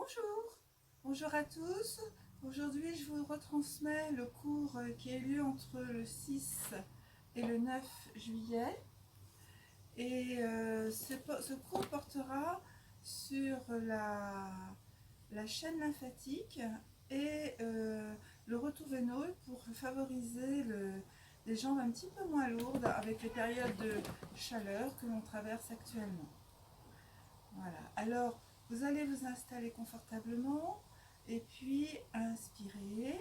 Bonjour, bonjour à tous. Aujourd'hui, je vous retransmets le cours qui a eu lieu entre le 6 et le 9 juillet. Et ce cours portera sur la chaîne lymphatique et le retour veineux pour favoriser des jambes un petit peu moins lourdes avec les périodes de chaleur que l'on traverse actuellement. Voilà. Alors, vous allez vous installer confortablement et puis inspirez,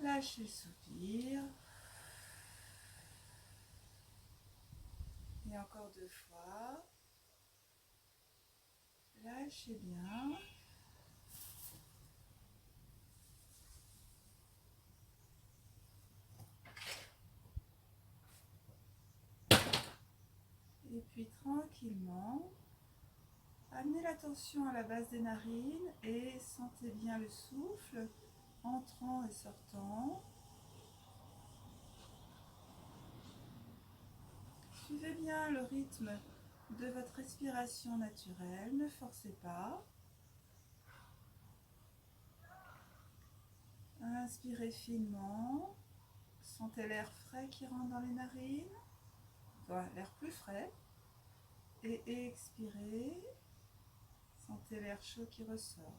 lâchez le soupir. Et encore 2 fois. Lâchez bien. Et puis tranquillement, amenez l'attention à la base des narines et sentez bien le souffle entrant et sortant. Suivez bien le rythme de votre respiration naturelle, ne forcez pas. Inspirez finement, sentez l'air frais qui rentre dans les narines, l'air plus frais, et expirez, sentez l'air chaud qui ressort.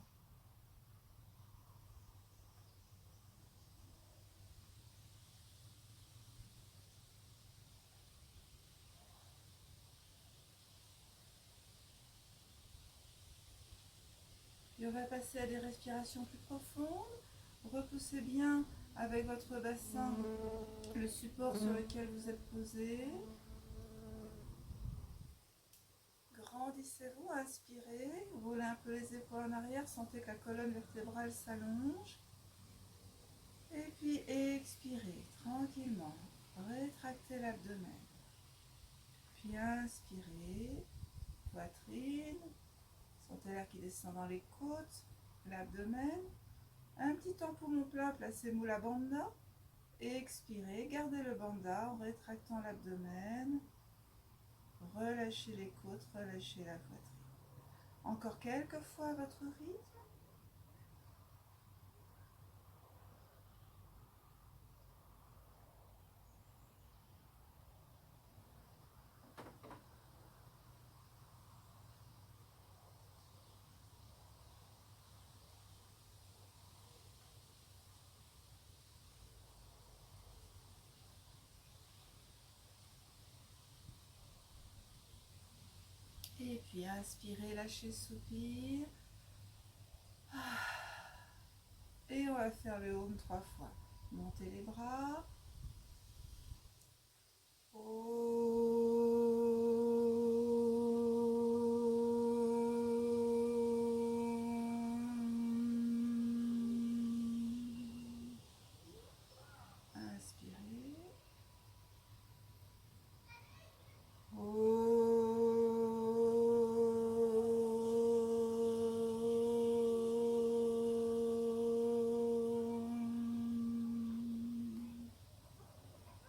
Et on va passer à des respirations plus profondes. Repoussez bien avec votre bassin le support sur lequel vous êtes posé. Grandissez-vous, inspirez, roulez un peu les épaules en arrière, sentez que la colonne vertébrale s'allonge. Et puis expirez tranquillement, rétractez l'abdomen. Puis inspirez, poitrine, sentez l'air qui descend dans les côtes, l'abdomen. Un petit temps poumon plat, placez Mula Bandha. Expirez, gardez le bandha en rétractant l'abdomen. Relâchez les côtes, relâchez la poitrine. Encore quelques fois à votre rythme. Et puis inspirez, lâchez, soupir. Et on va faire le home 3 fois. Montez les bras. Inspirez.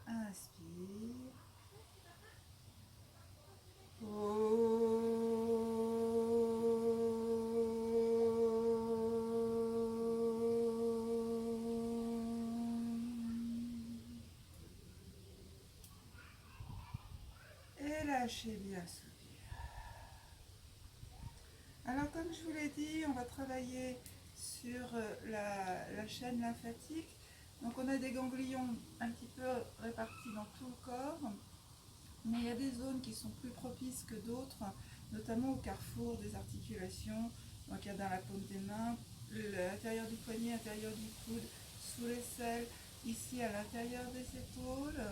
Inspire. Et lâchez bien, soupir. Alors comme je vous l'ai dit, on va travailler sur la chaîne lymphatique. Donc on a des ganglions un petit peu répartis dans tout le corps, mais il y a des zones qui sont plus propices que d'autres, notamment au carrefour des articulations. Donc il y a dans la paume des mains, l'intérieur du poignet, l'intérieur du coude, sous l'aisselle, ici à l'intérieur des épaules.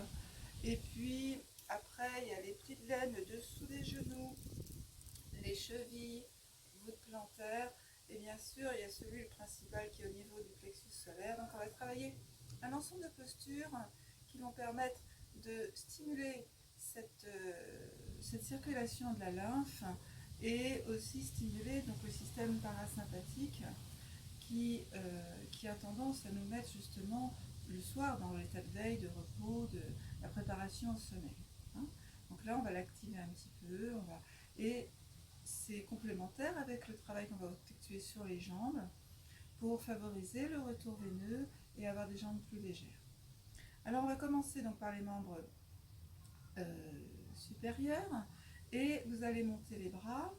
Et puis après, il y a les plis de laine dessous des genoux, les chevilles, voûte plantaire, et bien sûr il y a celui le principal qui est au niveau du plexus solaire. Donc on va travailler un ensemble de postures qui vont permettre de stimuler cette circulation de la lymphe et aussi stimuler donc, le système parasympathique qui a tendance à nous mettre justement le soir dans l'état de veille, de repos, de la préparation au sommeil. Hein. Donc là on va l'activer un petit peu, et c'est complémentaire avec le travail qu'on va effectuer sur les jambes pour favoriser le retour veineux et avoir des jambes plus légères. Alors on va commencer donc par les membres supérieurs et vous allez monter les bras,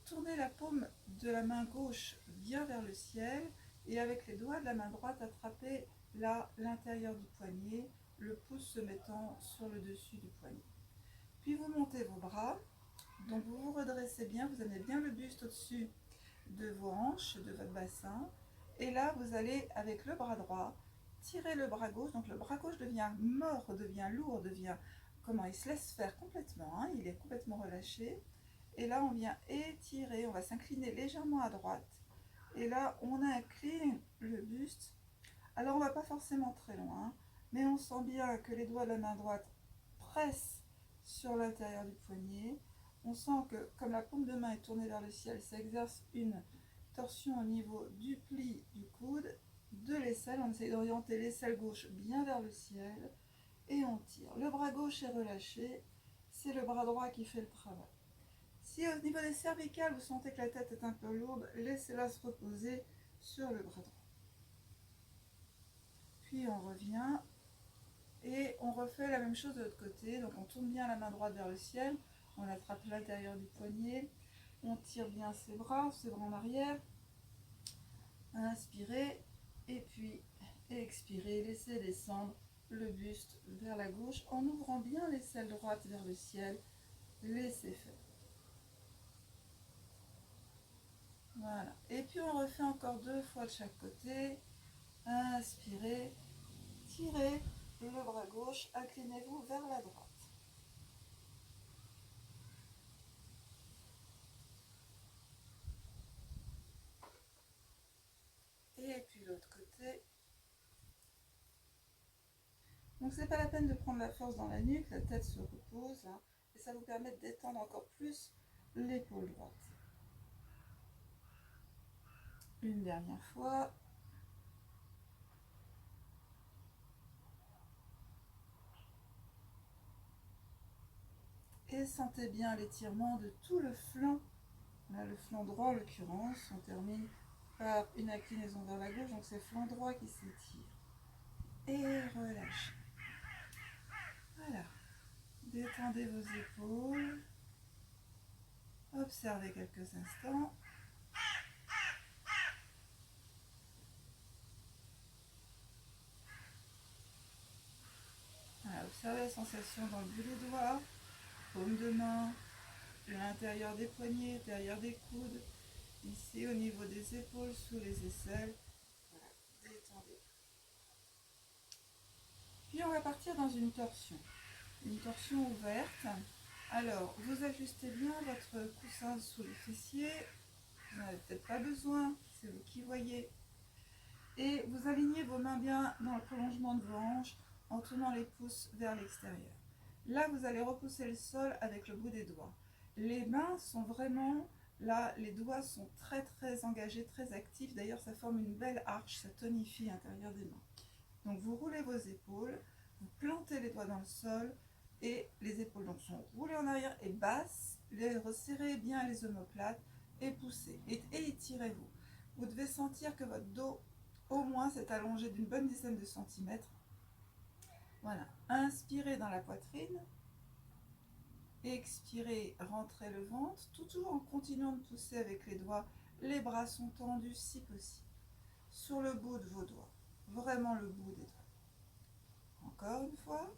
tourner la paume de la main gauche bien vers le ciel et avec les doigts de la main droite attraper là l'intérieur du poignet, le pouce se mettant sur le dessus du poignet. Puis vous montez vos bras, donc vous vous redressez bien, vous amenez bien le buste au-dessus de vos hanches, de votre bassin, et là vous allez avec le bras droit tirer le bras gauche, donc le bras gauche devient mort, devient lourd, devient comment il se laisse faire complètement, hein, il est complètement relâché, et là on vient étirer, on va s'incliner légèrement à droite, et là on incline le buste. Alors on va pas forcément très loin, mais on sent bien que les doigts de la main droite pressent sur l'intérieur du poignet. On sent que comme la paume de main est tournée vers le ciel, ça exerce une torsion au niveau du pli du coude, de l'aisselle. On essaie d'orienter l'aisselle gauche bien vers le ciel et on tire. Le bras gauche est relâché, c'est le bras droit qui fait le travail. Si au niveau des cervicales, vous sentez que la tête est un peu lourde, laissez-la se reposer sur le bras droit. Puis on revient et on refait la même chose de l'autre côté. Donc on tourne bien la main droite vers le ciel, on attrape l'intérieur du poignet, on tire bien ses bras en arrière, inspirez et puis expirez, laissez descendre le buste vers la gauche en ouvrant bien l'aisselle droite vers le ciel, laissez faire. Voilà, et puis on refait encore 2 fois de chaque côté. Inspirez, tirez le bras gauche, inclinez-vous vers la droite. Et puis l'autre côté. Donc c'est pas la peine de prendre la force dans la nuque, la tête se repose, hein, et ça vous permet de détendre encore plus l'épaule droite. Une dernière fois. Et sentez bien l'étirement de tout le flanc. Là, le flanc droit en l'occurrence, on termine par une inclinaison vers la gauche, donc c'est le flanc droit qui s'étire. Et relâchez. Voilà. Détendez vos épaules. Observez quelques instants. Voilà, observez la sensation dans le bout des doigts, paume de main, l'intérieur des poignets, l'intérieur des coudes, ici au niveau des épaules, sous les aisselles. Voilà, détendez. Puis on va partir dans une torsion ouverte. Alors, vous ajustez bien votre coussin sous les fessiers, vous n'en avez peut-être pas besoin, c'est vous qui voyez. Et vous alignez vos mains bien dans le prolongement de vos hanches en tournant les pouces vers l'extérieur. Là, vous allez repousser le sol avec le bout des doigts. Les mains sont vraiment là, les doigts sont très très engagés, très actifs. D'ailleurs, ça forme une belle arche, ça tonifie l'intérieur des mains. Donc, vous roulez vos épaules, vous plantez les doigts dans le sol et les épaules donc sont roulées en arrière et basses. Resserrez bien les omoplates et poussez et étirez-vous. Vous devez sentir que votre dos au moins s'est allongé d'une bonne dizaine de centimètres. Voilà, inspirez dans la poitrine, expirez, rentrez le ventre, toujours en continuant de pousser avec les doigts. Les bras sont tendus si possible, sur le bout de vos doigts, vraiment le bout des doigts. Encore une fois,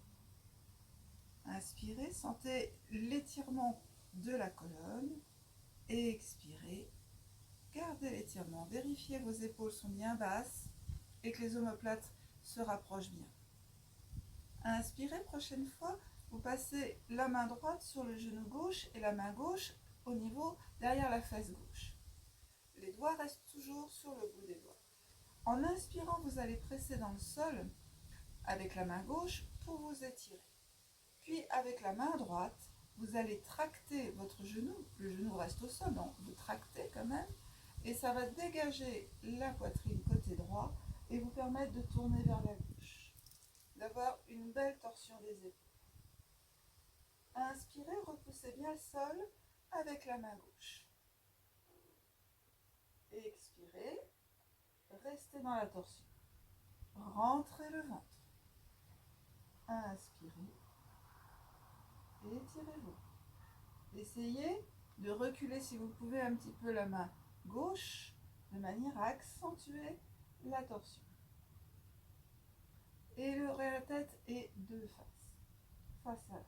inspirez, sentez l'étirement de la colonne et expirez, gardez l'étirement, vérifiez que vos épaules sont bien basses et que les omoplates se rapprochent bien. Inspirez, prochaine fois, vous passez la main droite sur le genou gauche et la main gauche au niveau derrière la fesse gauche. Les doigts restent toujours sur le bout des doigts. En inspirant, vous allez presser dans le sol avec la main gauche pour vous étirer. Puis avec la main droite, vous allez tracter votre genou. Le genou reste au sol, donc vous tractez quand même. Et ça va dégager la poitrine côté droit et vous permettre de tourner vers la gauche. D'avoir une belle torsion des épaules. Inspirez, repoussez bien le sol avec la main gauche. Expirez. Restez dans la torsion. Rentrez le ventre. Inspirez. Étirez-vous. Essayez de reculer si vous pouvez un petit peu la main gauche de manière à accentuer la torsion. Et la tête est de face. Face à vous.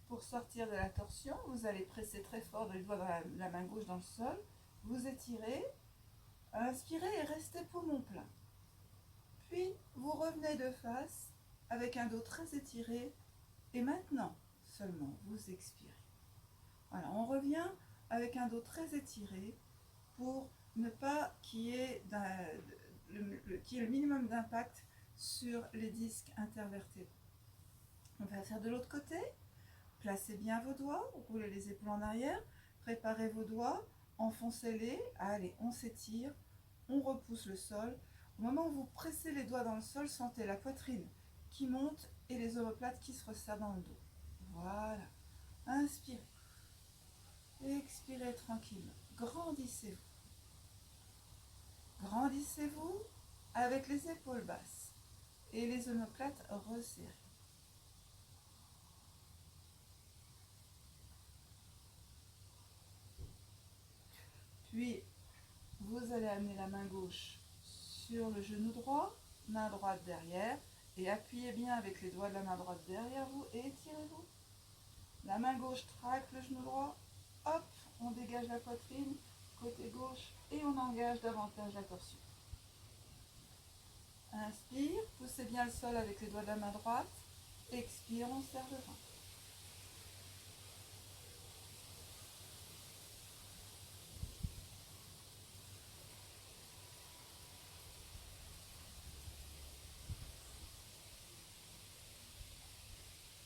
Pour sortir de la torsion, vous allez presser très fort les doigts dans la main gauche dans le sol. Vous étirez, inspirez et restez poumon plein. Puis, vous revenez de face avec un dos très étiré. Et maintenant, seulement, vous expirez. Voilà, on revient avec un dos très étiré pour ne pas qu'il y ait le minimum d'impact sur les disques intervertébraux. On va faire de l'autre côté. Placez bien vos doigts, roulez les épaules en arrière, préparez vos doigts, enfoncez-les, allez, on s'étire, on repousse le sol. Au moment où vous pressez les doigts dans le sol, sentez la poitrine qui monte et les omoplates qui se resserrent dans le dos. Voilà, inspirez, expirez tranquillement, grandissez-vous. Grandissez-vous avec les épaules basses et les omoplates resserrées. Puis, vous allez amener la main gauche sur le genou droit, main droite derrière, et appuyez bien avec les doigts de la main droite derrière vous et étirez-vous. La main gauche traque le genou droit, hop, on dégage la poitrine, côté gauche, et on engage davantage la torsion. Inspire, poussez bien le sol avec les doigts de la main droite, expire, on serre le ventre.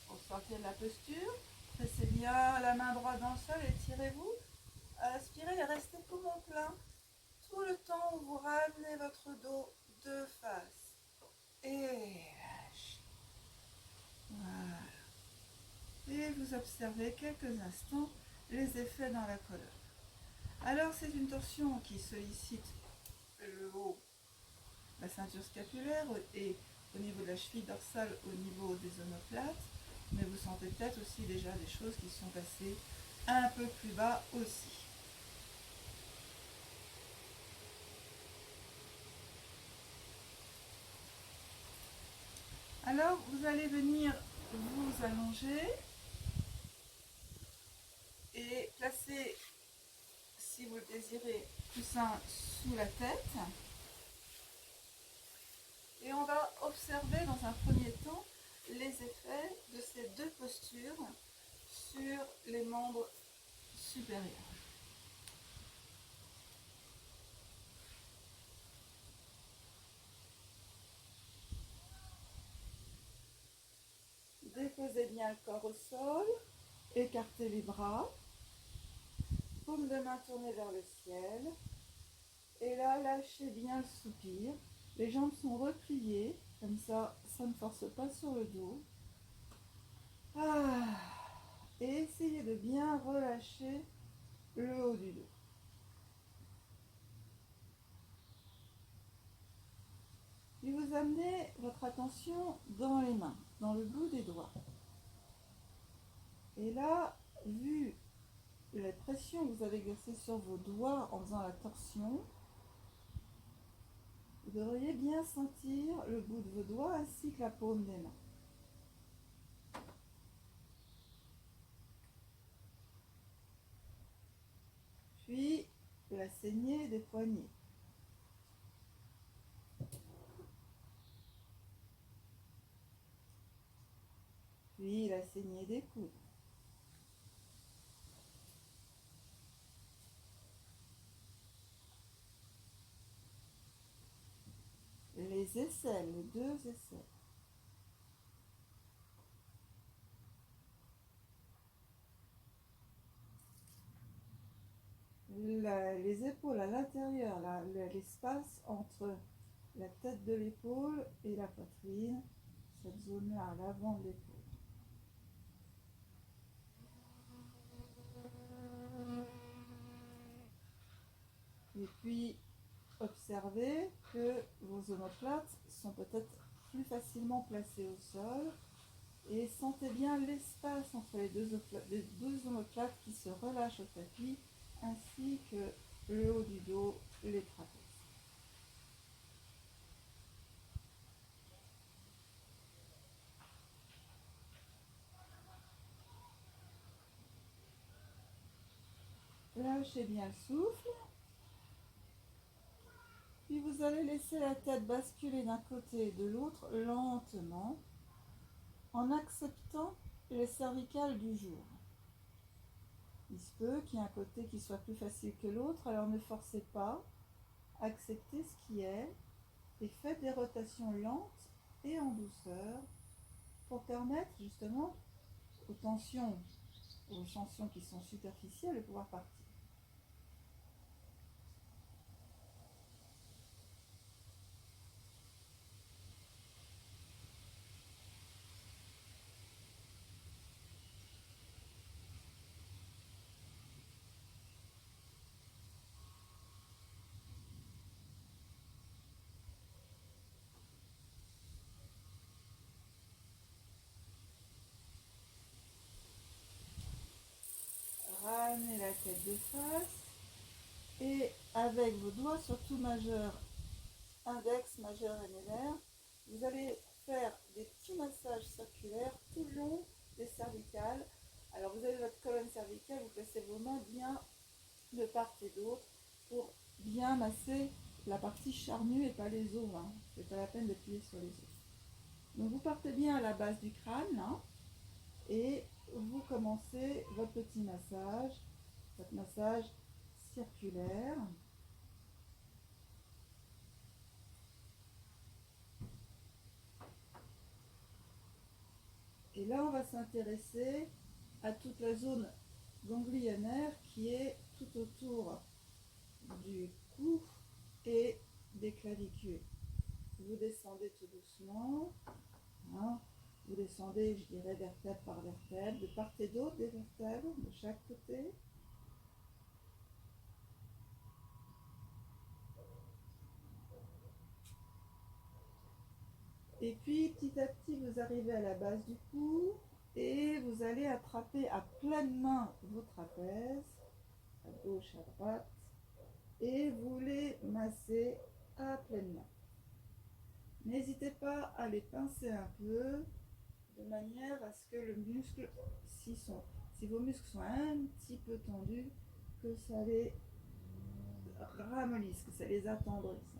Pour sortir de la posture, pressez bien la main droite dans le sol, étirez-vous. Inspirez et restez poumon plein tout le temps où vous ramenez votre dos de face. Et lâchez. Voilà. Et vous observez quelques instants les effets dans la colonne. Alors c'est une torsion qui sollicite le haut, la ceinture scapulaire et au niveau de la cheville dorsale, au niveau des omoplates, mais vous sentez peut-être aussi déjà des choses qui sont passées un peu plus bas aussi. Alors vous allez venir vous allonger et placer, si vous le désirez, coussin sous la tête. Et on va observer dans un premier temps les effets de ces deux postures sur les membres supérieurs. Déposez bien le corps au sol, écartez les bras, paume de main tournée vers le ciel. Et là, lâchez bien le soupir. Les jambes sont repliées, comme ça ne force pas sur le dos. Et essayez de bien relâcher le haut du dos. Puis vous amenez votre attention dans les mains, dans le bout des doigts. Et là, vu la pression que vous avez exercée sur vos doigts en faisant la torsion, vous devriez bien sentir le bout de vos doigts ainsi que la paume des mains. Puis la saignée des poignets. Puis la saignée des coudes. Les aisselles, les deux aisselles. Les épaules à l'intérieur, l'espace entre la tête de l'épaule et la poitrine, cette zone-là à l'avant de l'épaule. Et puis, observez que vos omoplates sont peut-être plus facilement placées au sol. Et sentez bien l'espace entre les deux omoplates qui se relâchent au tapis, ainsi que le haut du dos, les trapèzes. Lâchez bien le souffle. Puis vous allez laisser la tête basculer d'un côté et de l'autre lentement, en acceptant les cervicales du jour. Il se peut qu'il y ait un côté qui soit plus facile que l'autre, alors ne forcez pas, acceptez ce qui est et faites des rotations lentes et en douceur pour permettre justement aux tensions qui sont superficielles de pouvoir partir. Ramenez la tête de face et avec vos doigts, surtout majeur, index, majeur et mélaire, vous allez faire des petits massages circulaires tout le long des cervicales. Alors vous avez votre colonne cervicale, vous placez vos mains bien de part et d'autre pour bien masser la partie charnue et pas les os. Hein. C'est pas la peine d'appuyer sur les os. Donc vous partez bien à la base du crâne hein, et vous commencez votre petit massage, votre massage circulaire. Et là, on va s'intéresser à toute la zone ganglionnaire qui est tout autour du cou et des clavicules. Vous descendez tout doucement. Hein, vous descendez, je dirais, vertèbre par vertèbre, de part et d'autre des vertèbres, de chaque côté. Et puis, petit à petit, vous arrivez à la base du cou et vous allez attraper à pleine main vos trapèzes, à gauche, à droite, et vous les massez à pleine main. N'hésitez pas à les pincer un peu, de manière à ce que le muscle, si vos muscles sont un petit peu tendus, que ça les ramollisse, que ça les attendrisse.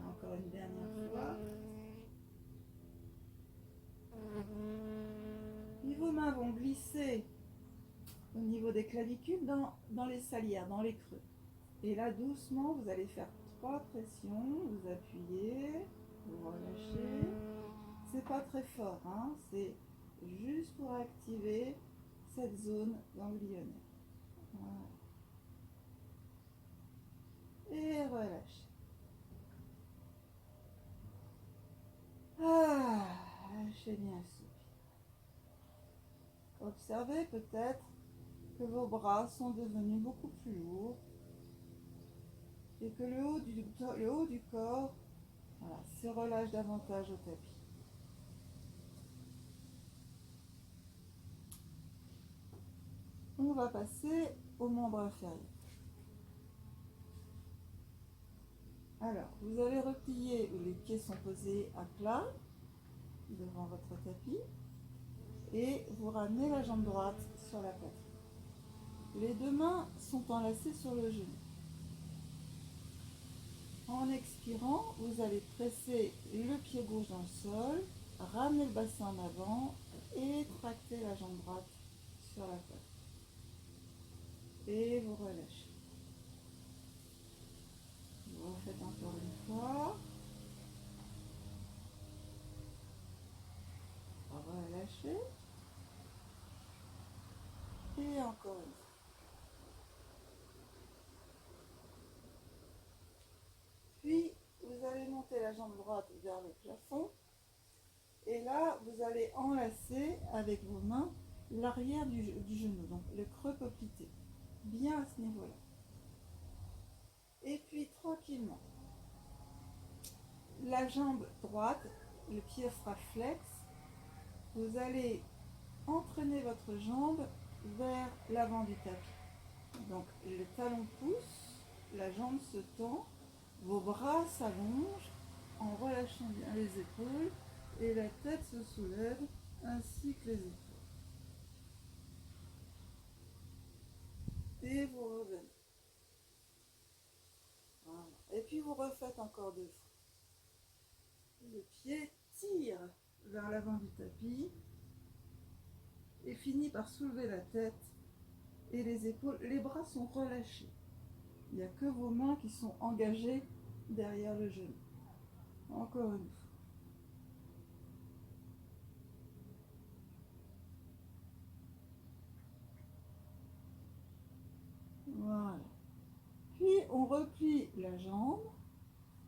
Encore une dernière fois. Puis vos mains vont glisser au niveau des clavicules dans les salières, dans les creux. Et là, doucement, vous allez faire 3 pressions, vous appuyez, vous relâchez. C'est pas très fort, hein, c'est juste pour activer cette zone ganglionnaire. Voilà. Et relâchez. Ah, lâchez bien le souffle. Observez peut-être que vos bras sont devenus beaucoup plus lourds et que le haut du corps voilà, se relâche davantage au tapis. On va passer au membre inférieur. Alors, vous allez replier où les pieds sont posés à plat devant votre tapis et vous ramenez la jambe droite sur la poitrine. Les deux mains sont enlacées sur le genou. En expirant, vous allez presser le pied gauche dans le sol, ramener le bassin en avant et tracter la jambe droite sur la poitrine. Et vous relâchez. Vous refaites encore une fois. Relâchez. Et encore une fois. Puis, vous allez monter la jambe jambe droite vers le plafond. Et là, vous allez enlacer avec vos mains l'arrière du genou, donc le creux poplité, bien à ce niveau-là. Et puis tranquillement, la jambe droite, le pied sera flex. Vous allez entraîner votre jambe vers l'avant du tapis. Donc le talon pousse, la jambe se tend, vos bras s'allongent en relâchant bien les épaules et la tête se soulève ainsi que les épaules. Et vous revenez. Voilà. Et puis vous refaites encore 2 fois. Le pied tire vers l'avant du tapis et finit par soulever la tête et les épaules. Les bras sont relâchés. Il n'y a que vos mains qui sont engagées derrière le genou. Encore une fois. Voilà. Puis on replie la jambe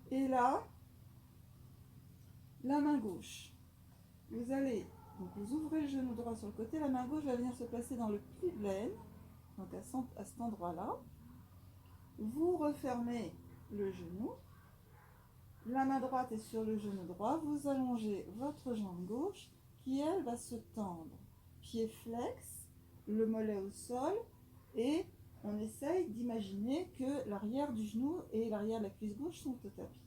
et là, la main gauche. Vous allez, donc vous ouvrez le genou droit sur le côté, la main gauche va venir se placer dans le pli de laine, donc à cet endroit-là. Vous refermez le genou, la main droite est sur le genou droit, vous allongez votre jambe gauche qui elle va se tendre. Pied flex, le mollet au sol et on essaye d'imaginer que l'arrière du genou et l'arrière de la cuisse gauche sont au tapis.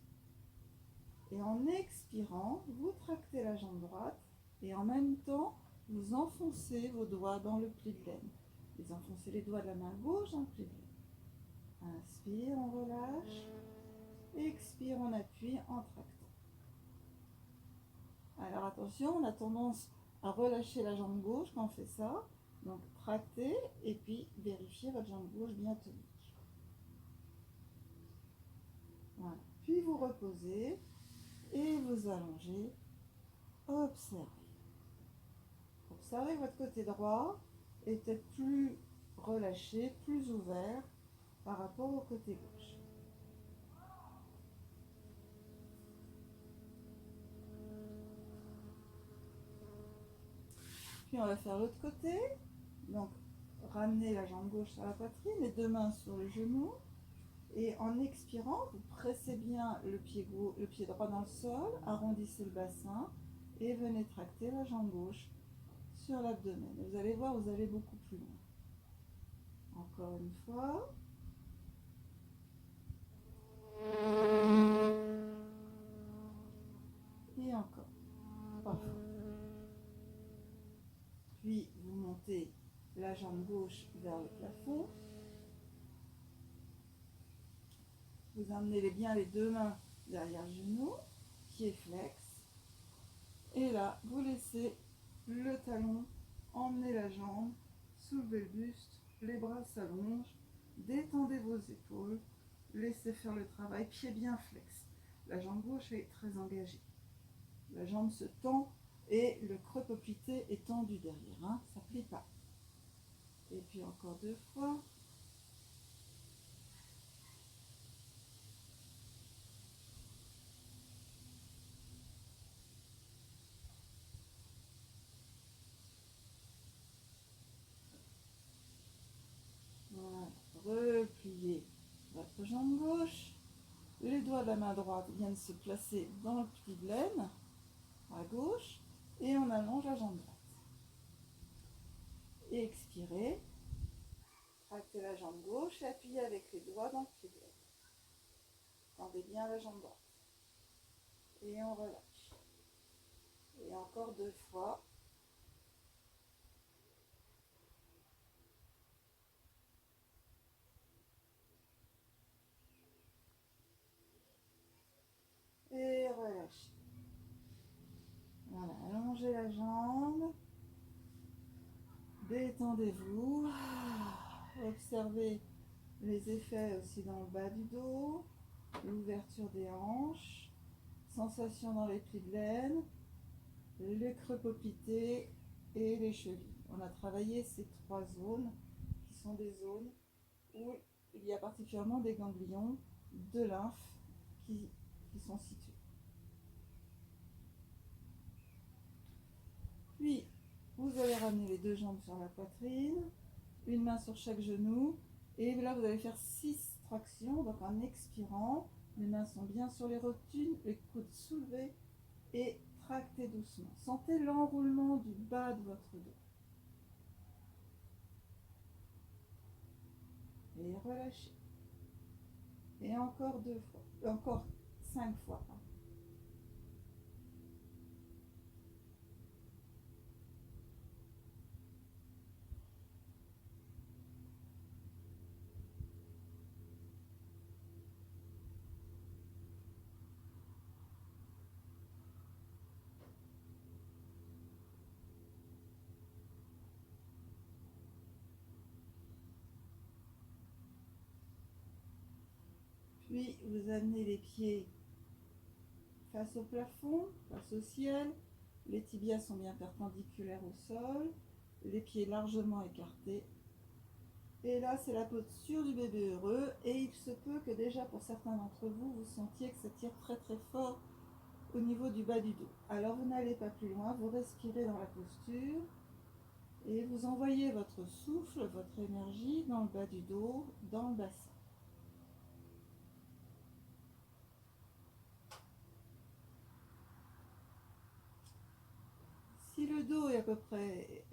Et en expirant, vous tractez la jambe droite et en même temps, vous enfoncez vos doigts dans le pli de laine. Vous enfoncez les doigts de la main gauche dans le pli de laine. Inspire, on relâche. Expire, on appuie en tractant. Alors attention, on a tendance à relâcher la jambe gauche quand on fait ça. Donc tractez et puis vérifiez votre jambe gauche bien tonique. Voilà. Puis vous reposez et vous allongez. Observez. Observez que votre côté droit est peut-être plus relâché, plus ouvert par rapport au côté gauche. Puis on va faire l'autre côté. Donc ramenez la jambe gauche sur la poitrine, les 2 mains sur le genou. Et en expirant, vous pressez bien le pied droit dans le sol, arrondissez le bassin et venez tracter la jambe gauche sur l'abdomen. Vous allez voir, vous allez beaucoup plus loin. Encore une fois. Et encore. 3 fois. Puis vous montez la jambe gauche vers le plafond. Vous amenez bien les 2 mains derrière le genou, pied flex. Et là, vous laissez le talon emmener la jambe, soulevez le buste, les bras s'allongent, détendez vos épaules, laissez faire le travail, pied bien flex. La jambe gauche est très engagée. La jambe se tend et le creux poplité est tendu derrière, hein, ça ne plie pas. Et puis encore 2 fois. Voilà. Repliez votre jambe gauche. Les doigts de la main droite viennent se placer dans le pli de laine à gauche et on allonge la jambe droite. Et expirez. Tractez la jambe gauche et appuyez avec les doigts dans le pli de laine. Tendez bien la jambe droite. Et on relâche. Et encore 2 fois. Et relâchez. Voilà, allongez la jambe. Détendez-vous. Observez les effets aussi dans le bas du dos, l'ouverture des hanches, sensation dans les plis de laine, les creux poplité et les chevilles. On a travaillé ces 3 zones qui sont des zones où il y a particulièrement des ganglions de lymphe qui sont situés. Vous allez ramener les deux jambes sur la poitrine, une main sur chaque genou. Et là, vous allez faire 6 tractions. Donc en expirant, les mains sont bien sur les rotules, les coudes soulevés et tractez doucement. Sentez l'enroulement du bas de votre dos. Et relâchez. Et encore 2 fois, encore 5 fois. Puis vous amenez les pieds face au plafond, face au ciel. Les tibias sont bien perpendiculaires au sol, les pieds largement écartés. Et là, c'est la posture du bébé heureux. Et il se peut que déjà pour certains d'entre vous, vous sentiez que ça tire très très fort au niveau du bas du dos. Alors vous n'allez pas plus loin, vous respirez dans la posture et vous envoyez votre souffle, votre énergie dans le bas du dos, dans le bassin. Si le dos est à peu près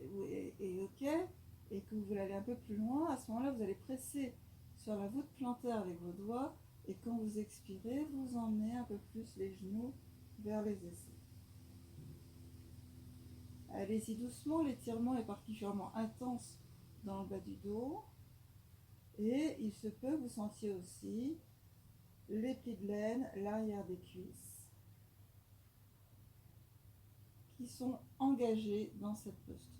est OK et que vous voulez aller un peu plus loin, à ce moment-là, vous allez presser sur la voûte plantaire avec vos doigts et quand vous expirez, vous emmenez un peu plus les genoux vers les aisselles. Allez-y doucement, l'étirement est particulièrement intense dans le bas du dos et il se peut que vous sentiez aussi les plis de laine, l'arrière des cuisses qui sont engagés dans cette posture.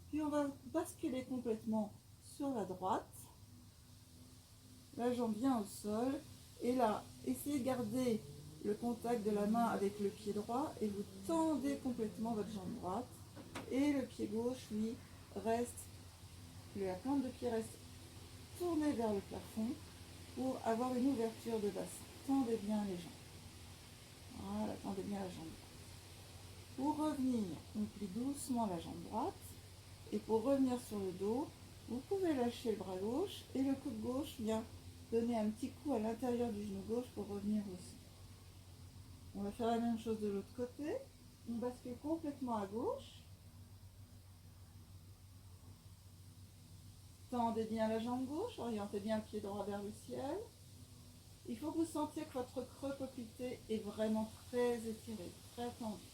Puis on va basculer complètement sur la droite, la jambe bien au sol, et là, essayez de garder le contact de la main avec le pied droit et vous tendez complètement votre jambe droite et le pied gauche, lui, reste, la plante de pied reste tournée vers le plafond pour avoir une ouverture de bassin. Tendez bien les jambes. Voilà, tendez bien la jambe droite. Pour revenir, on plie doucement la jambe droite. Et pour revenir sur le dos, vous pouvez lâcher le bras gauche et le coude gauche vient donner un petit coup à l'intérieur du genou gauche pour revenir aussi. On va faire la même chose de l'autre côté. On bascule complètement à gauche. Tendez bien la jambe gauche, orientez bien le pied droit vers le ciel. Il faut que vous sentiez que votre creux poplité est vraiment très étiré, très tendu.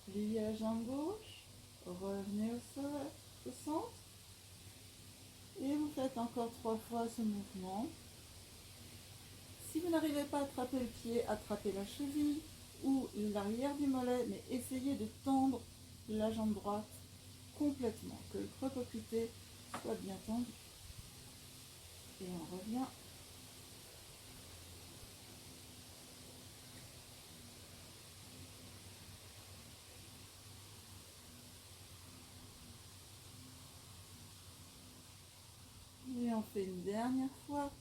Pliez la jambe gauche, revenez au sol, au centre. Et vous faites encore 3 fois ce mouvement. Si vous n'arrivez pas à attraper le pied, attrapez la cheville ou l'arrière du mollet, mais essayez de tendre la jambe droite complètement, que le creux poplité soit bien tendu. Et on revient. Et on fait une dernière fois.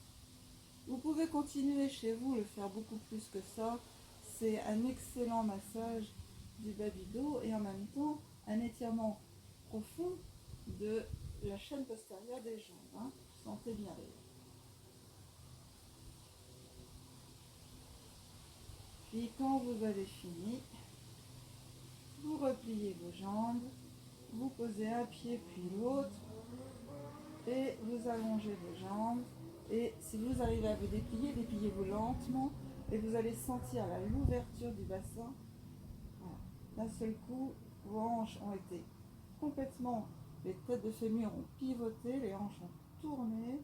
Vous pouvez continuer chez vous, le faire beaucoup plus que ça. C'est un excellent massage du bas du dos et en même temps un étirement profond de la chaîne postérieure des jambes. Hein. Sentez bien d'ailleurs. Puis quand vous avez fini, vous repliez vos jambes, vous posez un pied puis l'autre et vous allongez vos jambes. Et si vous arrivez à vous déplier, dépliez-vous lentement et vous allez sentir l'ouverture du bassin. Voilà. D'un seul coup, vos hanches ont été complètement, les têtes de fémur ont pivoté, les hanches ont tourné,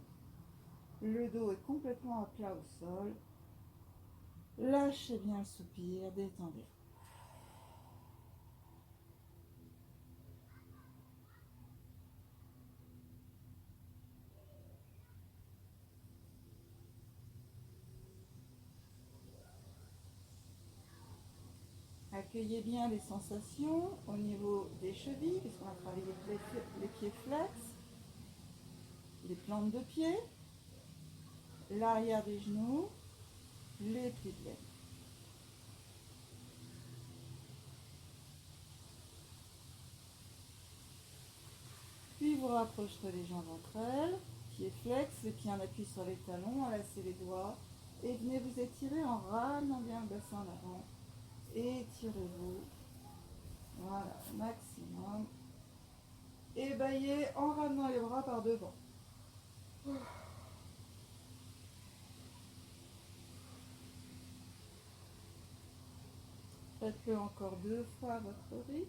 le dos est complètement à plat au sol. Lâchez bien le soupir, détendez-vous. Accueillez bien les sensations au niveau des chevilles, puisqu'on va travailler les pieds flex, les plantes de pied, l'arrière des genoux, les plis de laine. Puis vous rapprocherez les jambes entre elles, pieds flex, les pieds en appui sur les talons, enlacez les doigts et venez vous étirer en ramenant bien le bassin en avant. Étirez-vous, voilà, au maximum. Et baillez en ramenant les bras par devant. Faites-le encore 2 fois à votre rythme.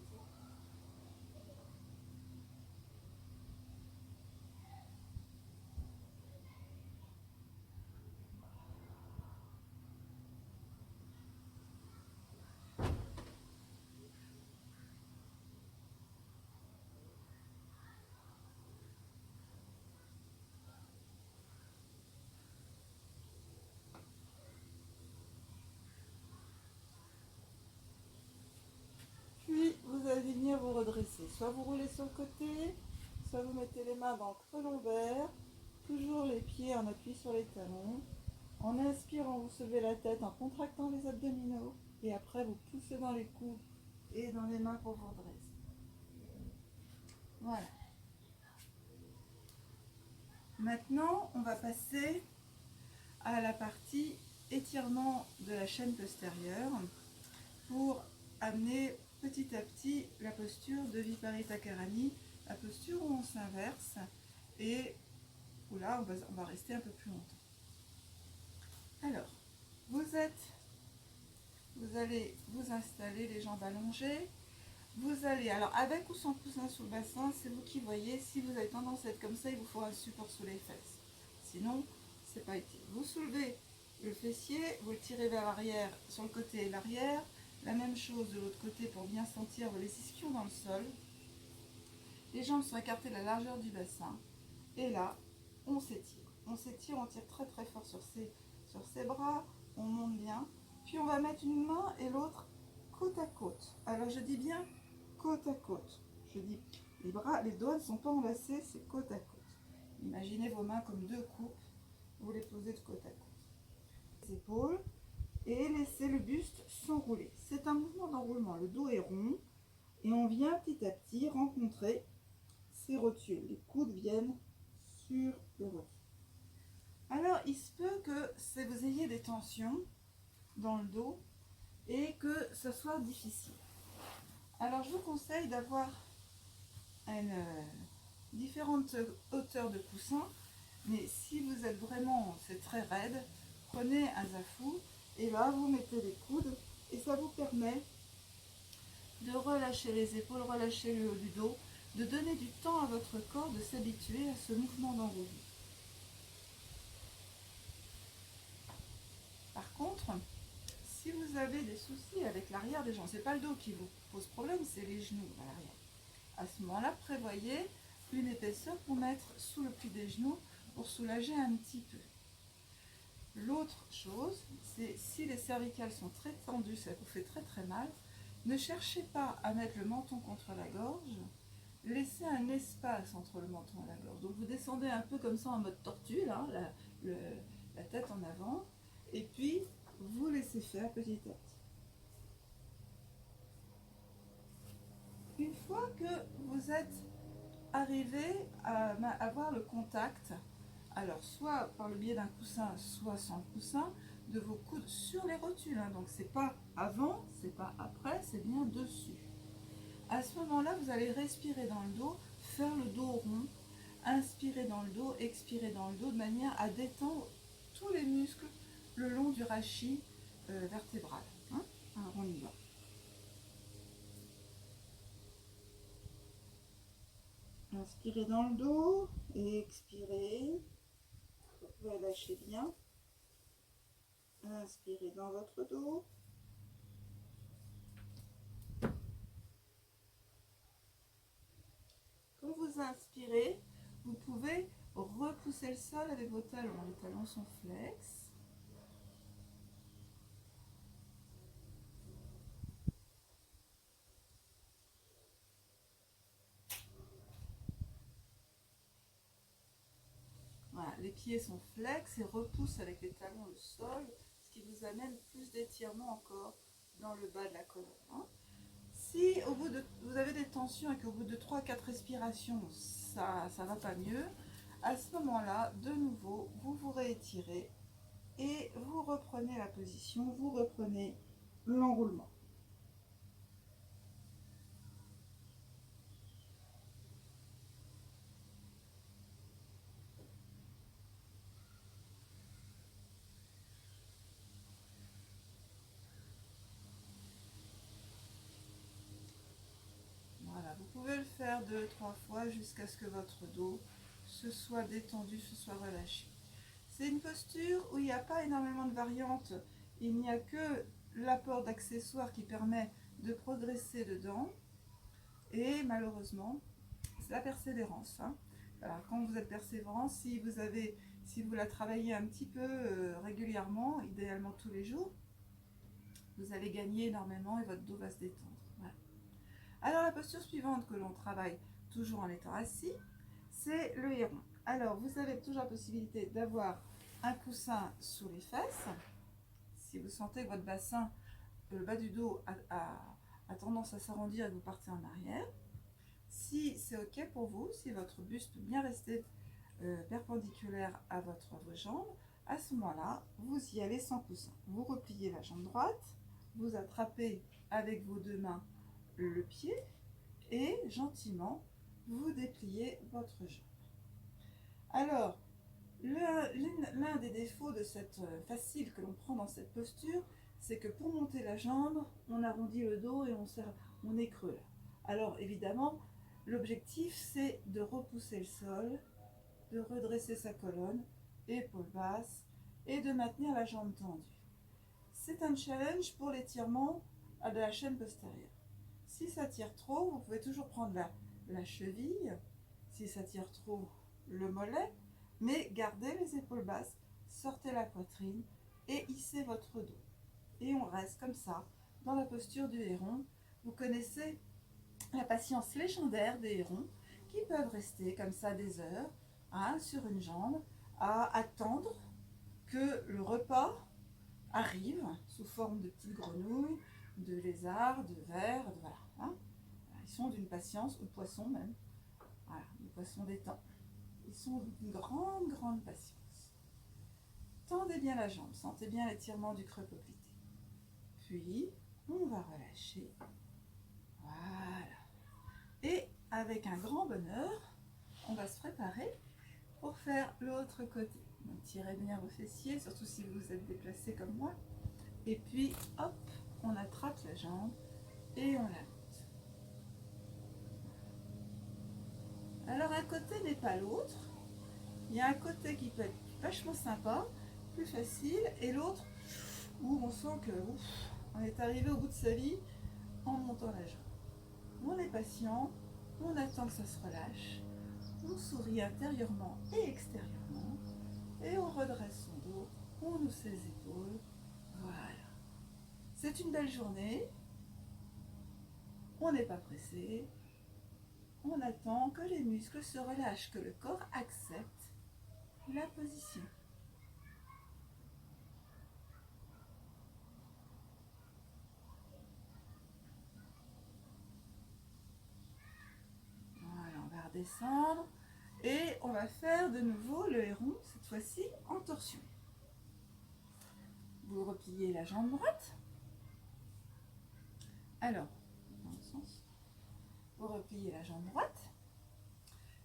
Puis vous allez venir vous redresser. Soit vous roulez sur le côté, soit vous mettez les mains dans le creux lombaire, toujours les pieds en appui sur les talons. En inspirant, vous soulevez la tête en contractant les abdominaux et après vous poussez dans les coudes et dans les mains pour vous redresser. Voilà. Maintenant, on va passer à la partie étirement de la chaîne postérieure pour amener petit à petit la posture de Viparita Karani, la posture où on s'inverse et où là on va rester un peu plus longtemps. Alors, vous allez vous installer les jambes allongées. Vous allez, alors avec ou sans coussin sous le bassin, c'est vous qui voyez. Si vous avez tendance à être comme ça, il vous faut un support sous les fesses. Sinon, c'est pas utile. Vous soulevez le fessier, vous le tirez vers l'arrière, sur le côté et l'arrière. La même chose de l'autre côté pour bien sentir les ischions dans le sol. Les jambes sont écartées de la largeur du bassin. Et là, on s'étire. On s'étire, on tire très très fort sur ses bras. On monte bien. Puis on va mettre une main et l'autre côte à côte. Alors je dis bien côte à côte. Je dis les doigts ne sont pas enlacés, c'est côte à côte. Imaginez vos mains comme 2 coupes. Vous les posez de côte à côte. Les épaules. Et laissez le buste s'enrouler. C'est un mouvement d'enroulement. Le dos est rond et on vient petit à petit rencontrer ces rotules. Les coudes viennent sur les rotules. Alors, il se peut que vous ayez des tensions dans le dos et que ce soit difficile. Alors, je vous conseille d'avoir différentes hauteurs de coussin, mais si vous êtes vraiment, c'est très raide, prenez un zafou. Et là, vous mettez les coudes et ça vous permet de relâcher les épaules, relâcher le haut du dos, de donner du temps à votre corps de s'habituer à ce mouvement d'enroulement. Par contre, si vous avez des soucis avec l'arrière des jambes, c'est pas le dos qui vous pose problème, c'est les genoux à l'arrière. À ce moment-là, prévoyez une épaisseur pour mettre sous le pli des genoux pour soulager un petit peu. L'autre chose, c'est si les cervicales sont très tendues, ça vous fait très très mal, ne cherchez pas à mettre le menton contre la gorge, laissez un espace entre le menton et la gorge. Donc vous descendez un peu comme ça en mode tortue, là, la tête en avant, et puis vous laissez faire petit à petit. Une fois que vous êtes arrivé à avoir le contact, alors soit par le biais d'un coussin, soit sans coussin, de vos coudes sur les rotules. Hein. Donc c'est pas avant, c'est pas après, c'est bien dessus. À ce moment-là, vous allez respirer dans le dos, faire le dos rond, inspirer dans le dos, expirer dans le dos, de manière à détendre tous les muscles le long du rachis vertébral. Hein. Alors on y va. Inspirez dans le dos et expirez. Relâchez bien. Inspirez dans votre dos. Quand vous inspirez, vous pouvez repousser le sol avec vos talons. Les talons sont flex. Voilà, les pieds sont flex et repoussent avec les talons le sol, ce qui qui vous amène plus d'étirement encore dans le bas de la colonne. Hein. Si au bout de, vous avez des tensions et qu'au bout de 3-4 respirations, ça ne va pas mieux, à ce moment-là, de nouveau, vous vous réétirez et vous reprenez la position, vous reprenez l'enroulement. Voilà, vous pouvez le faire 2-3 fois jusqu'à ce que votre dos se soit détendu, se soit relâché. C'est une posture où il n'y a pas énormément de variantes. Il n'y a que l'apport d'accessoires qui permet de progresser dedans. Et malheureusement, c'est la persévérance. Hein. Alors, quand vous êtes persévérant, si vous la travaillez un petit peu régulièrement, idéalement tous les jours, vous allez gagner énormément et votre dos va se détendre. Voilà. Alors la posture suivante que l'on travaille toujours en étant assis, c'est le héron. Alors vous avez toujours la possibilité d'avoir un coussin sous les fesses. Si vous sentez que votre bassin, le bas du dos a tendance à s'arrondir et que vous partez en arrière. Si c'est ok pour vous, si votre buste peut bien rester perpendiculaire à vos jambes, à ce moment-là, vous y allez sans coussin. Vous repliez la jambe droite, vous attrapez avec vos deux mains le pied et gentiment, vous dépliez votre jambe. Alors, l'un des défauts de cette facile que l'on prend dans cette posture, c'est que pour monter la jambe, on arrondit le dos et on est creux là. Alors évidemment, l'objectif c'est de repousser le sol, de redresser sa colonne, épaules basses, et de maintenir la jambe tendue. C'est un challenge pour l'étirement de la chaîne postérieure. Si ça tire trop, vous pouvez toujours prendre la cheville, si ça tire trop, le mollet, mais gardez les épaules basses, sortez la poitrine et hissez votre dos. Et on reste comme ça, dans la posture du héron. Vous connaissez la patience légendaire des hérons qui peuvent rester comme ça des heures hein, sur une jambe à attendre que le repas arrive sous forme de petites grenouilles, de lézards, de vers, voilà. Hein. Ils sont d'une patience, ou de poissons même, voilà, les poissons des temps. Ils sont d'une grande, grande patience. Tendez bien la jambe, sentez bien l'étirement du creux poplité. Puis, on va relâcher. Voilà. Et avec un grand bonheur, on va se préparer pour faire l'autre côté. Donc, tirez bien vos fessiers, surtout si vous êtes déplacé comme moi. Et puis, hop, on attrape la jambe et on la monte. Alors, un côté n'est pas l'autre. Il y a un côté qui peut être vachement sympa, plus facile, et l'autre où on sent que on est arrivé au bout de sa vie en montant la jambe. On est patient, on attend que ça se relâche, on sourit intérieurement et extérieurement, et on redresse son dos, on ouvre ses épaules. Voilà. C'est une belle journée, on n'est pas pressé, on attend que les muscles se relâchent, que le corps accepte la position. Voilà, on va redescendre et on va faire de nouveau le héron, cette fois-ci en torsion. Vous repliez la jambe droite. Alors, dans le sens, vous repliez la jambe droite.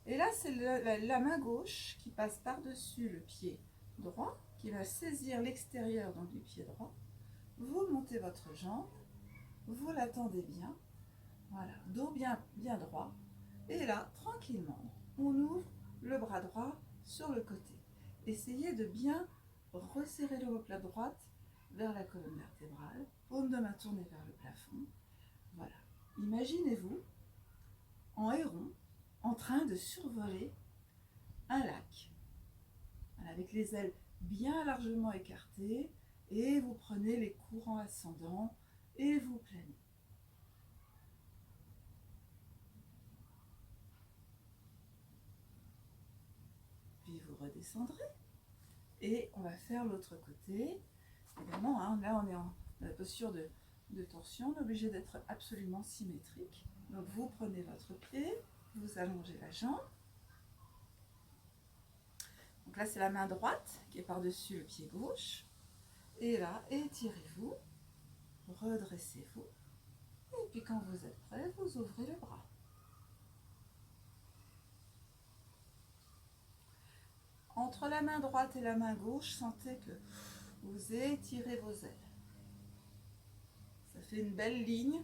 Et là, c'est la main gauche qui passe par-dessus le pied droit, qui va saisir l'extérieur donc du pied droit. Vous montez votre jambe, vous la tendez bien, voilà, dos bien, bien droit. Et là, tranquillement, on ouvre le bras droit sur le côté. Essayez de bien resserrer l'omoplate droite vers la colonne vertébrale, paume de main tournée vers le plafond. Voilà. Imaginez-vous en héron en train de survoler un lac, avec les ailes bien largement écartées, et vous prenez les courants ascendants et vous planez. Puis vous redescendrez et on va faire l'autre côté. Évidemment, hein, là on est en posture de torsion, on est obligé d'être absolument symétrique. Donc vous prenez votre pied, vous allongez la jambe. Donc là c'est la main droite qui est par-dessus le pied gauche. Et là, étirez-vous, redressez-vous. Et puis quand vous êtes prêt, vous ouvrez les bras. Entre la main droite et la main gauche, sentez que vous étirez vos ailes. Ça fait une belle ligne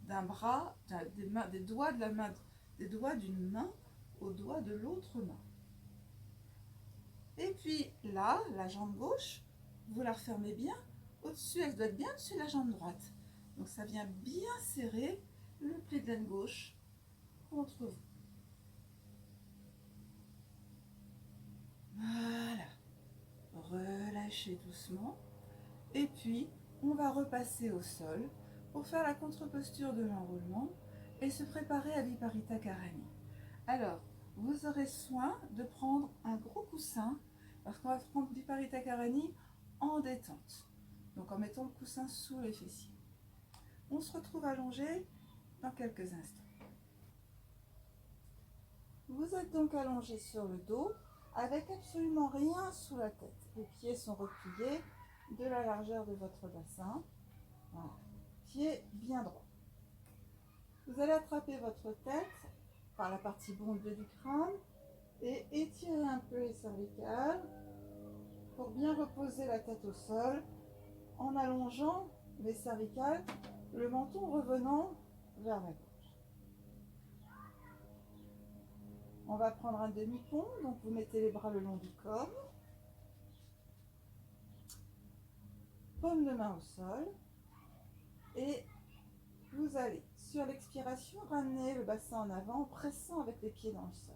d'un bras, des doigts de la main, des doigts d'une main aux doigts de l'autre main. Et puis là, la jambe gauche, vous la refermez bien. Au-dessus, elle doit être bien dessus la jambe droite. Donc ça vient bien serrer le pli de laine gauche contre vous. Voilà. Relâchez doucement. Et puis, on va repasser au sol pour faire la contre-posture de l'enroulement et se préparer à Viparita Karani. Alors, vous aurez soin de prendre un gros coussin parce qu'on va prendre Viparita Karani en détente. Donc en mettant le coussin sous les fessiers. On se retrouve allongé dans quelques instants. Vous êtes donc allongé sur le dos avec absolument rien sous la tête. Les pieds sont repliés de la largeur de votre bassin. Voilà. Pieds bien droits. Vous allez attraper votre tête par la partie bombée du crâne et étirer un peu les cervicales pour bien reposer la tête au sol en allongeant les cervicales, le menton revenant vers la gauche. On va prendre un demi-pont, donc vous mettez les bras le long du corps, paume de main au sol, et vous allez, sur l'expiration, ramener le bassin en avant en pressant avec les pieds dans le sol.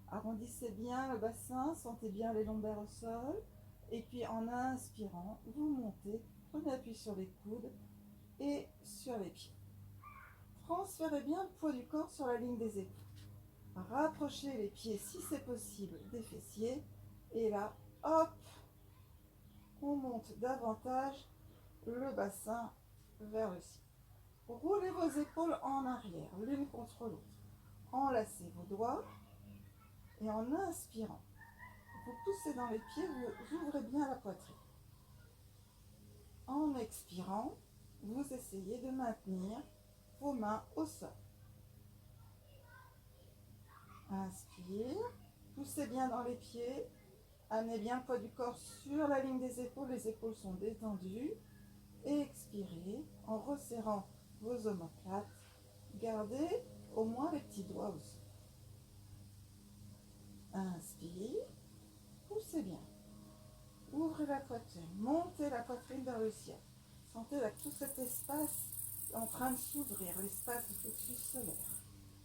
Arrondissez bien le bassin, sentez bien les lombaires au sol, et puis en inspirant, vous montez, prenez appui sur les coudes et sur les pieds. Transférez bien le poids du corps sur la ligne des épaules. Rapprochez les pieds si c'est possible des fessiers, et là, hop, on monte davantage le bassin vers le ciel. Roulez vos épaules en arrière, l'une contre l'autre. Enlacez vos doigts et en inspirant, vous poussez dans les pieds, vous ouvrez bien la poitrine. En expirant, vous essayez de maintenir vos mains au sol. Inspire, poussez bien dans les pieds, amenez bien le poids du corps sur la ligne des épaules, les épaules sont détendues. Et expirez en resserrant vos omoplates. Gardez au moins les petits doigts au sol. Inspire, poussez bien. Ouvrez la poitrine, montez la poitrine vers le ciel. Sentez là tout cet espace en train de s'ouvrir, l'espace du plexus solaire.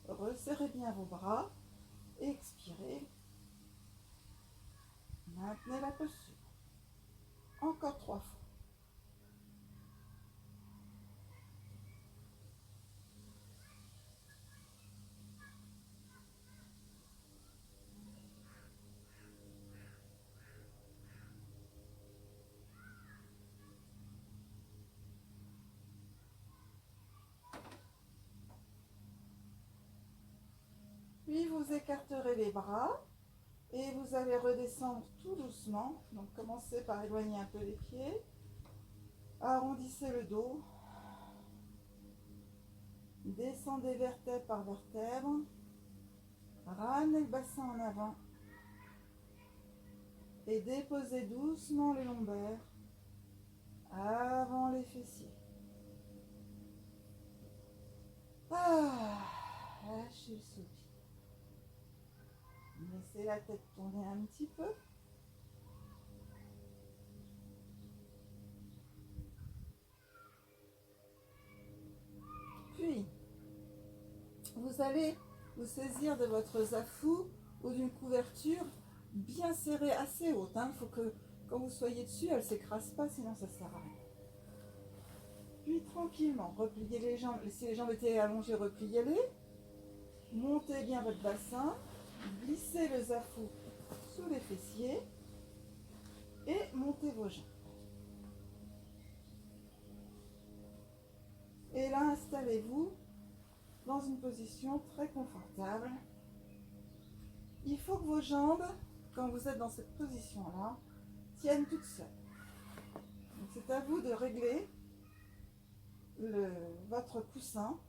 Resserrez bien vos bras, expirez. Maintenez la posture. Encore 3 fois. Puis vous écarterez les bras et vous allez redescendre tout doucement. Donc commencez par éloigner un peu les pieds. Arrondissez le dos. Descendez vertèbre par vertèbre. Ramenez le bassin en avant. Et déposez doucement les lombaires avant les fessiers. Lâchez le soupir. Laissez la tête tourner un petit peu. Puis, vous allez vous saisir de votre zafou ou d'une couverture bien serrée, assez haute. Il faut que quand vous soyez dessus, elle ne s'écrase pas, sinon ça ne sert à rien. Puis tranquillement, repliez les jambes. Si les jambes étaient allongées, repliez-les. Montez bien votre bassin. Glissez le zafou sous les fessiers. Et montez vos jambes. Et là, installez-vous dans une position très confortable. Il faut que vos jambes, quand vous êtes dans cette position-là, tiennent toutes seules. Donc c'est à vous de régler votre coussin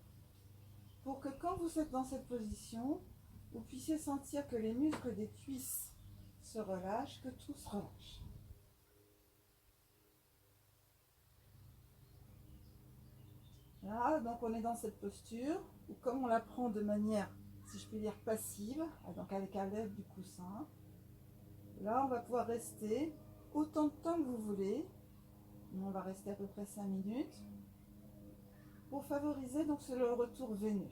pour que quand vous êtes dans cette position, vous puissiez sentir que les muscles des cuisses se relâchent, que tout se relâche. Là, donc on est dans cette posture où comme on la prend de manière, si je puis dire, passive, donc avec à l'aide du coussin, là on va pouvoir rester autant de temps que vous voulez. On va rester à peu près 5 minutes pour favoriser donc le retour veineux.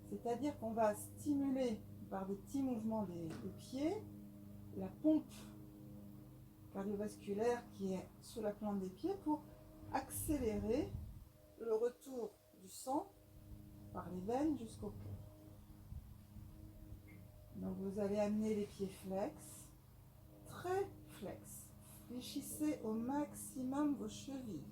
C'est-à-dire qu'on va stimuler par des petits mouvements des pieds la pompe cardiovasculaire qui est sous la plante des pieds pour accélérer le retour du sang par les veines jusqu'au cœur. Donc vous allez amener les pieds flex, très flex. Fléchissez au maximum vos chevilles.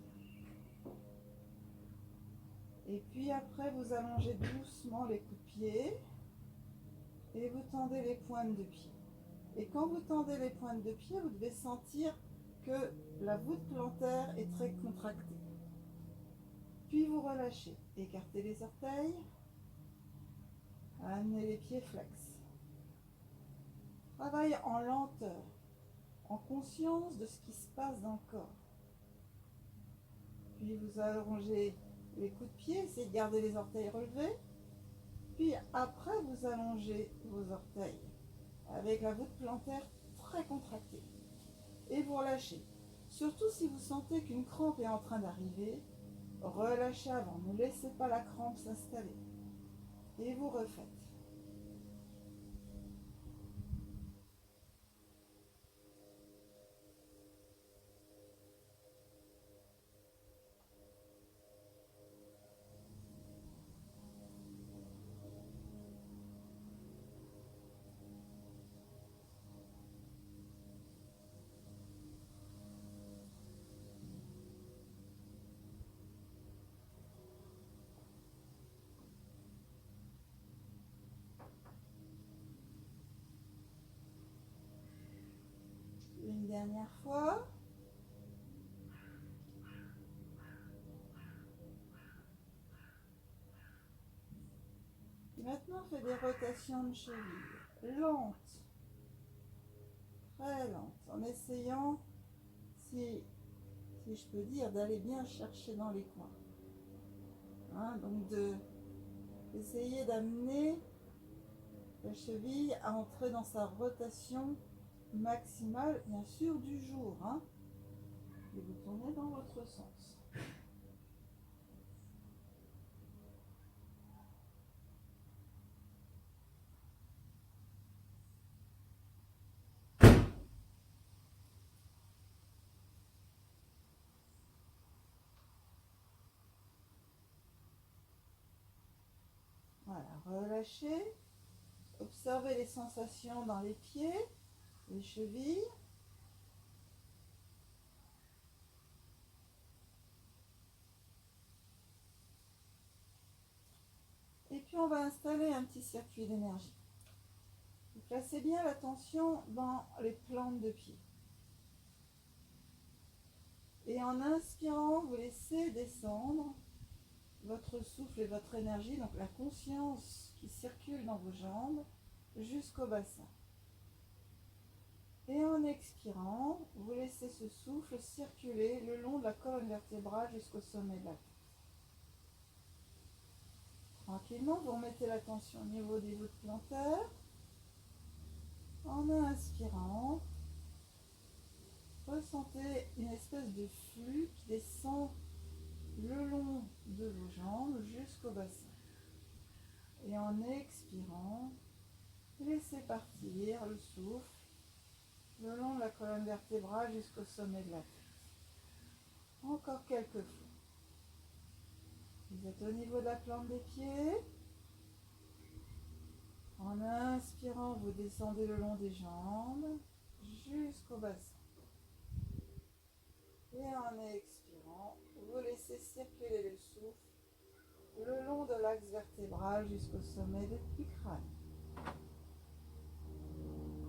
Et puis après, vous allongez doucement les coups de pied et vous tendez les pointes de pied. Et quand vous tendez les pointes de pied, vous devez sentir que la voûte plantaire est très contractée. Puis vous relâchez. Écartez les orteils. Amenez les pieds flex. Travaille en lenteur, en conscience de ce qui se passe dans le corps. Puis vous allongez les coups de pied, essayez de garder les orteils relevés. Puis après, vous allongez vos orteils avec la voûte plantaire très contractée. Et vous relâchez. Surtout si vous sentez qu'une crampe est en train d'arriver, relâchez avant. Ne laissez pas la crampe s'installer. Et vous refaites. Une dernière fois. Maintenant, faites des rotations de cheville, lentes, très lentes, en essayant, si je peux dire, d'aller bien chercher dans les coins. Donc d'essayer d'amener la cheville à entrer dans sa rotation maximale, bien sûr du jour. Et vous tournez dans votre sens. Voilà, relâchez. Observez les sensations dans les pieds, les chevilles. Et puis on va installer un petit circuit d'énergie. Vous placez bien l'attention dans les plantes de pied. Et en inspirant, vous laissez descendre votre souffle et votre énergie, donc la conscience qui circule dans vos jambes jusqu'au bassin. Et en expirant, vous laissez ce souffle circuler le long de la colonne vertébrale jusqu'au sommet de la tête. Tranquillement, vous remettez l'attention au niveau des voûtes plantaires. En inspirant, ressentez une espèce de flux qui descend le long de vos jambes jusqu'au bassin. Et en expirant, laissez partir le souffle le long de la colonne vertébrale jusqu'au sommet de la tête. Encore quelques fois. Vous êtes au niveau de la plante des pieds. En inspirant, vous descendez le long des jambes jusqu'au bassin. Et en expirant, vous laissez circuler le souffle le long de l'axe vertébral jusqu'au sommet du crâne.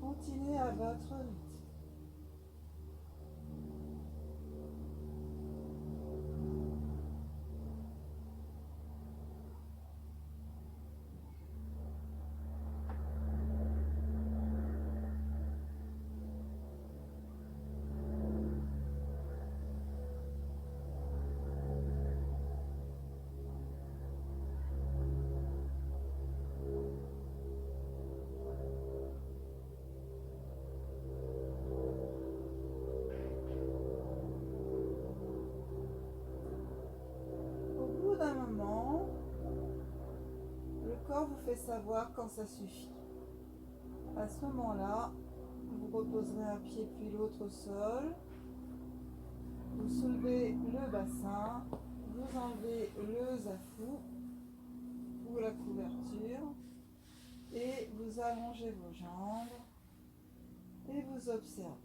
Continuez à votre rythme. Au bout d'un moment, le corps vous fait savoir quand ça suffit. À ce moment-là, vous reposerez un pied puis l'autre au sol. Vous soulevez le bassin, vous enlevez le zafou ou la couverture et vous allongez vos jambes et vous observez.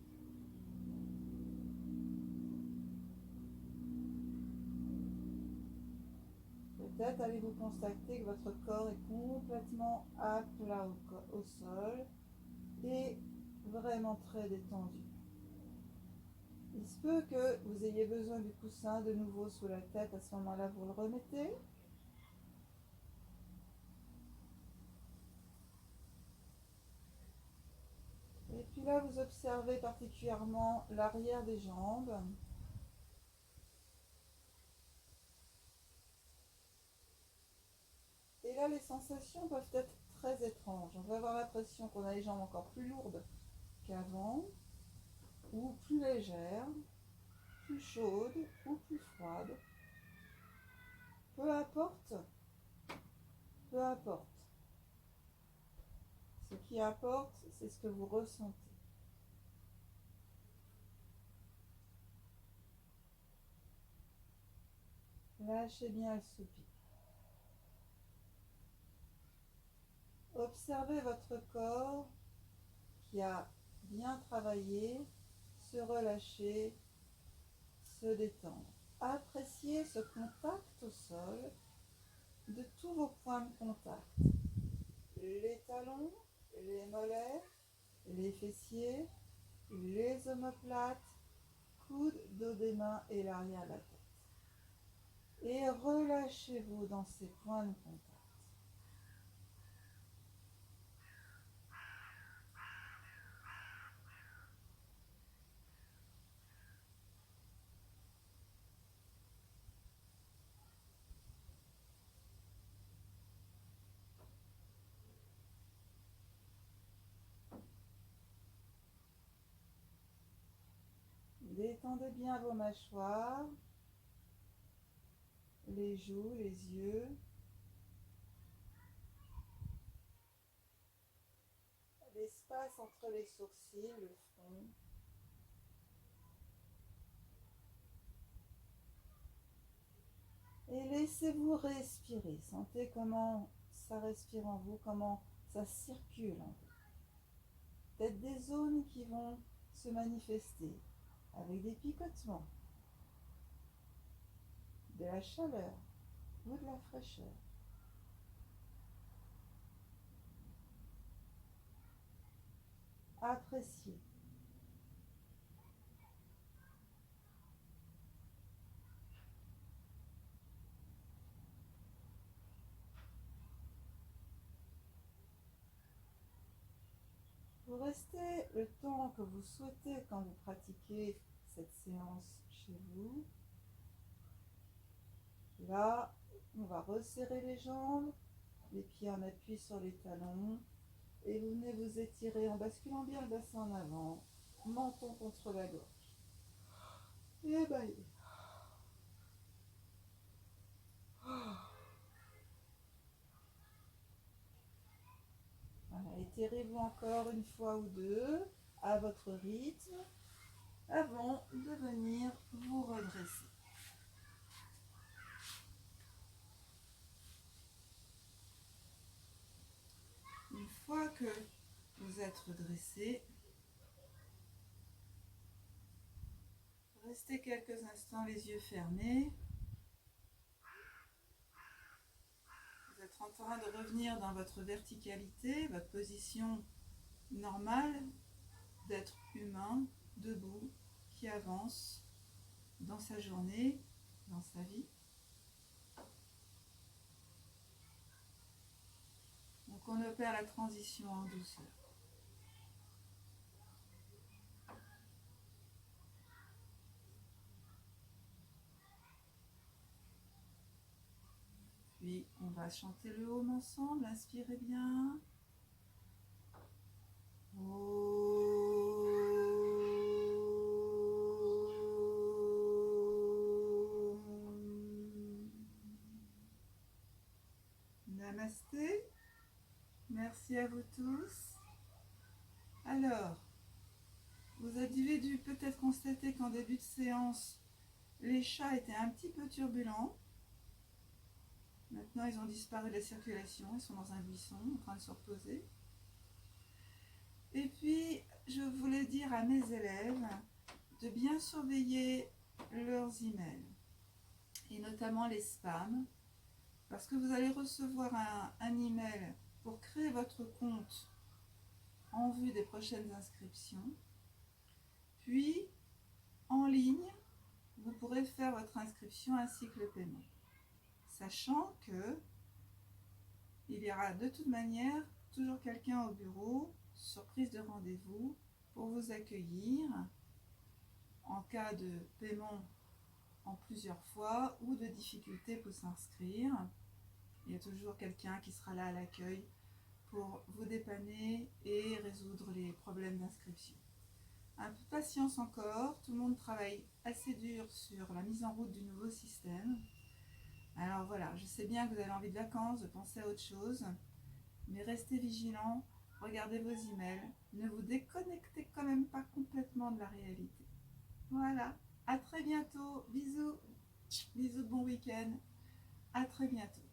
Peut-être allez-vous constater que votre corps est complètement à plat au sol et vraiment très détendu. Il se peut que vous ayez besoin du coussin de nouveau sous la tête. À ce moment-là, vous le remettez. Et puis là, vous observez particulièrement l'arrière des jambes. Et là, les sensations peuvent être très étranges. On va avoir l'impression qu'on a les jambes encore plus lourdes qu'avant, ou plus légères, plus chaudes ou plus froides. Peu importe, peu importe. Ce qui importe, c'est ce que vous ressentez. Lâchez bien le soupir. Observez votre corps qui a bien travaillé, se relâcher, se détendre. Appréciez ce contact au sol de tous vos points de contact. Les talons, les mollets, les fessiers, les omoplates, coudes, dos des mains et l'arrière de la tête. Et relâchez-vous dans ces points de contact. Détendez bien vos mâchoires, les joues, les yeux. L'espace entre les sourcils, le front. Et laissez-vous respirer. Sentez comment ça respire en vous, comment ça circule en vous. Peut-être des zones qui vont se manifester avec des picotements, de la chaleur ou de la fraîcheur. Appréciez. Vous restez le temps que vous souhaitez quand vous pratiquez cette séance chez vous. Là, on va resserrer les jambes, les pieds en appui sur les talons. Et vous venez vous étirer en basculant bien le bassin en avant, menton contre la gorge. Et baillez. Voilà, étirez-vous encore une fois ou deux à votre rythme avant de venir vous redresser. Une fois que vous êtes redressé, Restez quelques instants les yeux fermés. Vous êtes en train de revenir dans votre verticalité, votre position normale d'être humain, debout, qui avance dans sa journée, dans sa vie. Donc on opère la transition en douceur. Puis on va chanter le home ensemble, inspirez bien. Namasté. Merci à vous tous. Alors, vous avez dû peut-être constater qu'en début de séance, les chats étaient un petit peu turbulents. Maintenant, ils ont disparu de la circulation, ils sont dans un buisson en train de se reposer. Et puis, je voulais dire à mes élèves de bien surveiller leurs emails, et notamment les spams, parce que vous allez recevoir un email pour créer votre compte en vue des prochaines inscriptions. Puis, en ligne, vous pourrez faire votre inscription ainsi que le paiement. Sachant que il y aura de toute manière toujours quelqu'un au bureau, sur prise de rendez-vous, pour vous accueillir en cas de paiement en plusieurs fois ou de difficulté pour s'inscrire. Il y a toujours quelqu'un qui sera là à l'accueil pour vous dépanner et résoudre les problèmes d'inscription. Un peu de patience encore, tout le monde travaille assez dur sur la mise en route du nouveau système. Alors voilà, je sais bien que vous avez envie de vacances, de penser à autre chose, mais restez vigilants, regardez vos emails, ne vous déconnectez quand même pas complètement de la réalité. Voilà, à très bientôt, bisous, bisous de bon week-end, à très bientôt.